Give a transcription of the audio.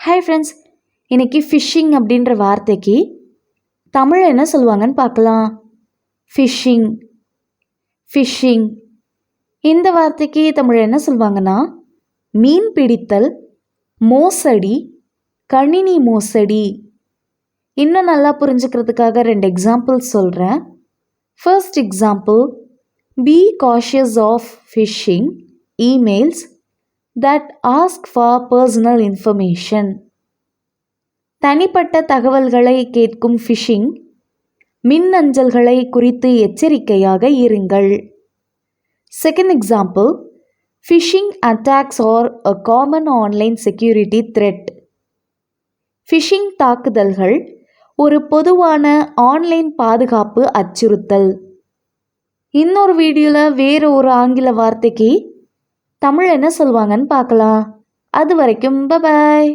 Hi friends, இன்றைக்கி fishing அப்படின்ற வார்த்தைக்கு தமிழ் என்ன சொல்லுவாங்கன்னு பார்க்கலாம். ஃபிஷ்ஷிங் ஃபிஷ்ஷிங் இந்த வார்த்தைக்கு தமிழ் என்ன சொல்லுவாங்கன்னா மீன் பிடித்தல், மோசடி, கணினி மோசடி. இன்னும் நல்லா புரிஞ்சுக்கிறதுக்காக 2 எக்ஸாம்பிள்ஸ் சொல்கிறேன். First example, be cautious of phishing emails that ask for personal information. தனிப்பட்ட தகவல்களை கேட்கும் ஃபிஷிங் மின்னஞ்சல்களை குறித்து எச்சரிக்கையாக இருங்கள். Second example, phishing attacks are a common online security threat. Phishing தாக்குதல்கள் ஒரு பொதுவான ஆன்லைன் பாதுகாப்பு அச்சுறுத்தல். இன்னொரு வீடியோவில் வேறு ஒரு ஆங்கில வார்த்தைக்கு தமிழ் என்ன சொல்லுவாங்கன்னு பார்க்கலாம். அது வரைக்கும் பை பாய்.